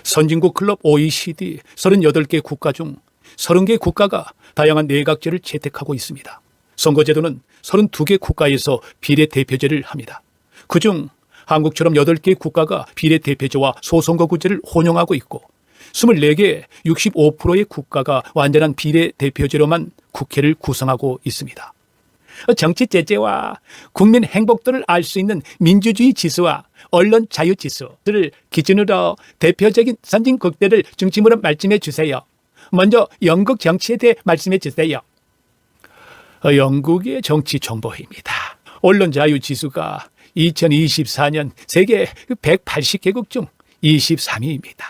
선진국 클럽 OECD 38개 국가 중 30개 국가가 다양한 내각제를 채택하고 있습니다. 선거제도는 32개 국가에서 비례대표제를 합니다. 그중 한국처럼 8개 국가가 비례대표제와 소선거구제를 혼용하고 있고 24개 65%의 국가가 완전한 비례대표제로만 국회를 구성하고 있습니다. 정치 제재와 국민 행복도를 알 수 있는 민주주의 지수와 언론 자유 지수를 기준으로 대표적인 선진국들을 중심으로 말씀해 주세요. 먼저 영국 정치에 대해 말씀해 주세요. 영국의 정치 정보입니다. 언론 자유 지수가 2024년 세계 180개국 중 23위입니다.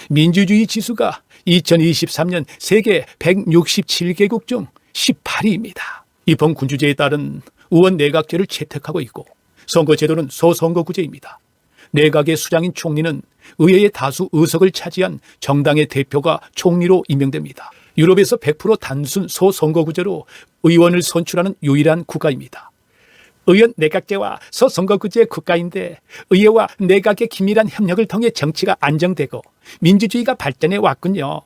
민주주의 지수가 2023년 세계 167개국 중 18위입니다. 이번 군주제에 따른 의원 내각제를 채택하고 있고 선거제도는 소선거구제입니다. 내각의 수장인 총리는 의회의 다수 의석을 차지한 정당의 대표가 총리로 임명됩니다. 유럽에서 100% 단순 소선거구제로 의원을 선출하는 유일한 국가입니다. 의원 내각제와 소선거구제 국가인데 의회와 내각의 긴밀한 협력을 통해 정치가 안정되고 민주주의가 발전해 왔군요.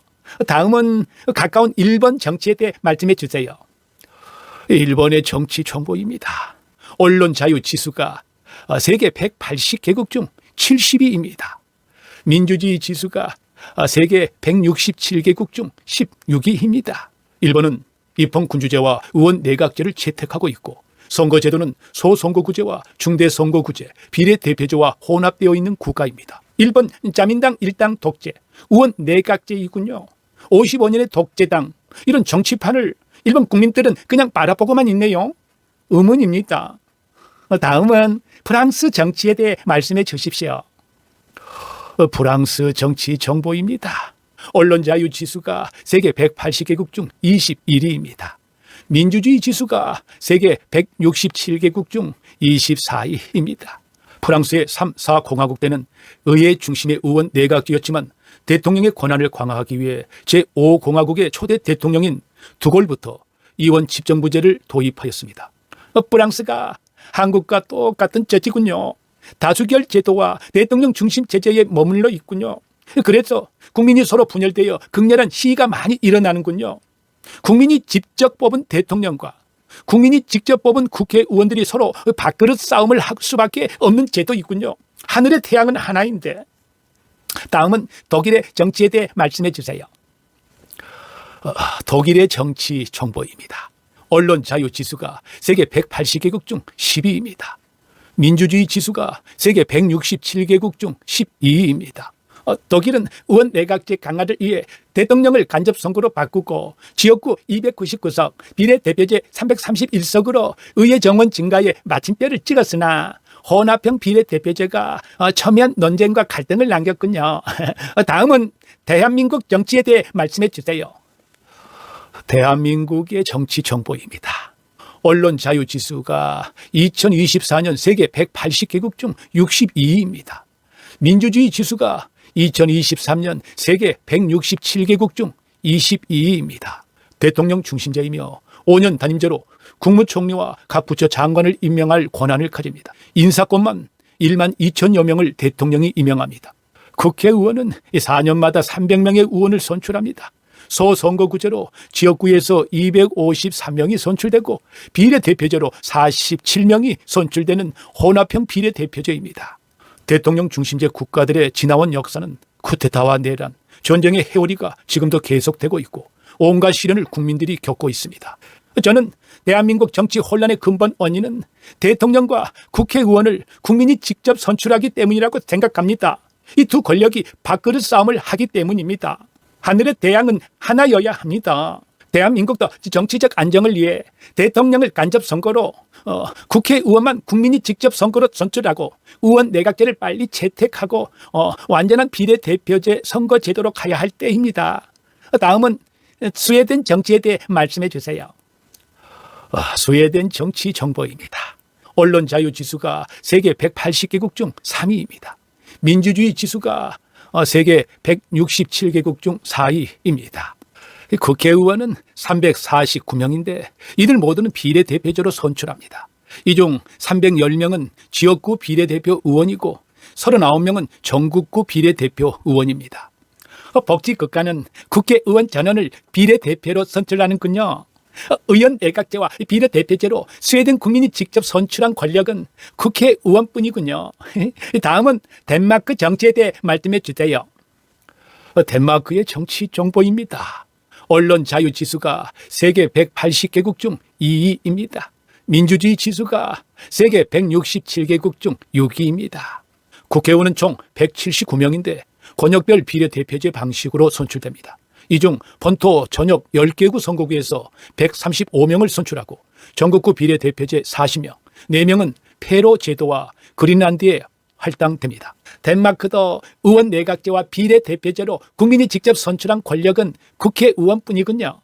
다음은 가까운 일본 정치에 대해 말씀해 주세요. 일본의 정치 정보입니다. 언론 자유 지수가 세계 180개국 중 70위입니다. 민주주의 지수가 세계 167개국 중 16위입니다. 일본은 입헌 군주제와 의원 내각제를 채택하고 있고 선거제도는 소선거구제와 중대선거구제, 비례대표제와 혼합되어 있는 국가입니다. 일본 자민당 일당 독재, 의원 내각제이군요. 55년의 독재당, 이런 정치판을 일본 국민들은 그냥 바라보고만 있네요. 의문입니다. 다음은 프랑스 정치에 대해 말씀해 주십시오. 프랑스 정치 정보입니다. 언론 자유 지수가 세계 180개국 중 21위입니다. 민주주의 지수가 세계 167개국 중 24위입니다. 프랑스의 3, 4공화국 때는 의회 중심의 의원 내각제였지만 대통령의 권한을 강화하기 위해 제5공화국의 초대 대통령인 두골부터 의원 집정부제를 도입하였습니다. 프랑스가 한국과 똑같은 처지군요. 다수결 제도와 대통령 중심 체제에 머물러 있군요. 그래서 국민이 서로 분열되어 극렬한 시위가 많이 일어나는군요. 국민이 직접 뽑은 대통령과 국민이 직접 뽑은 국회의원들이 서로 밥그릇 싸움을 할 수밖에 없는 제도이군요. 하늘의 태양은 하나인데. 다음은 독일의 정치에 대해 말씀해 주세요. 독일의 정치 정보입니다. 언론 자유 지수가 세계 180개국 중 10위입니다. 민주주의 지수가 세계 167개국 중 12위입니다. 독일은 의원 내각제 강화를 위해 대통령을 간접 선거로 바꾸고 지역구 299석, 비례대표제 331석으로 의회 정원 증가에 마침표를 찍었으나 혼합형 비례대표제가 첨예한 논쟁과 갈등을 남겼군요. 다음은 대한민국 정치에 대해 말씀해 주세요. 대한민국의 정치 정보입니다. 언론 자유 지수가 2024년 세계 180개국 중 62위입니다. 민주주의 지수가 2023년 세계 167개국 중 22위입니다. 대통령 중심제이며 5년 단임제로 국무총리와 각 부처 장관을 임명할 권한을 가집니다. 인사권만 1만 2천여 명을 대통령이 임명합니다. 국회의원은 4년마다 300명의 의원을 선출합니다. 소선거구제로 지역구에서 253명이 선출되고 비례대표제로 47명이 선출되는 혼합형 비례대표제입니다. 대통령 중심제 국가들의 지나온 역사는 쿠데타와 내란, 전쟁의 해오리가 지금도 계속되고 있고 온갖 시련을 국민들이 겪고 있습니다. 저는 대한민국 정치 혼란의 근본 원인은 대통령과 국회의원을 국민이 직접 선출하기 때문이라고 생각합니다. 이 두 권력이 밥그릇 싸움을 하기 때문입니다. 하늘의 태양은 하나여야 합니다. 대한민국도 정치적 안정을 위해 대통령을 간접 선거로 국회의원만 국민이 직접 선거로 선출하고 의원 내각제를 빨리 채택하고 완전한 비례대표제 선거제도로 가야 할 때입니다. 다음은 스웨덴 정치에 대해 말씀해 주세요. 스웨덴 정치 정보입니다. 언론 자유 지수가 세계 180개국 중 3위입니다. 민주주의 지수가 세계 167개국 중 4위입니다. 국회의원은 349명인데 이들 모두는 비례대표제로 선출합니다. 이 중 310명은 지역구 비례대표 의원이고 39명은 전국구 비례대표 의원입니다. 복지국가는 국회의원 전원을 비례대표로 선출하는군요. 의원 내각제와 비례대표제로 스웨덴 국민이 직접 선출한 권력은 국회의원뿐이군요. 다음은 덴마크 정치에 대해 말씀해 주세요. 덴마크의 정치 정보입니다. 언론 자유 지수가 세계 180개국 중 2위입니다. 민주주의 지수가 세계 167개국 중 6위입니다. 국회의원은 총 179명인데 권역별 비례대표제 방식으로 선출됩니다. 이 중 본토 전역 10개구 선거구에서 135명을 선출하고 전국구 비례대표제 40명, 4명은 페로 제도와 그린란드에 할당됩니다. 덴마크도 의원 내각제와 비례대표제로 국민이 직접 선출한 권력은 국회의원뿐이군요.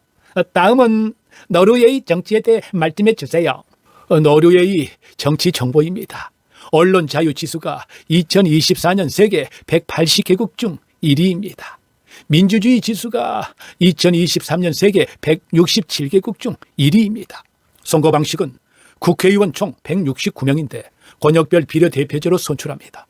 다음은 노르웨이 정치에 대해 말씀해 주세요. 노르웨이 정치 정보입니다. 언론 자유 지수가 2024년 세계 180개국 중 1위입니다. 민주주의 지수가 2023년 세계 167개국 중 1위입니다. 선거 방식은 국회의원 총 169명인데 권역별 비례대표제로 선출합니다.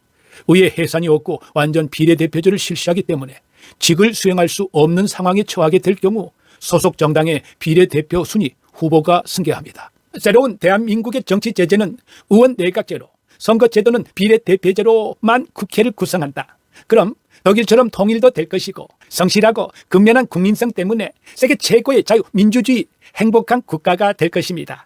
의회 해산이 없고 완전 비례대표제를 실시하기 때문에 직을 수행할 수 없는 상황에 처하게 될 경우 소속 정당의 비례대표 순위 후보가 승계합니다. 새로운 대한민국의 정치 제재는 의원 내각제로, 선거제도는 비례대표제로만 국회를 구성한다. 그럼 독일처럼 통일도 될 것이고 성실하고 근면한 국민성 때문에 세계 최고의 자유, 민주주의, 행복한 국가가 될 것입니다.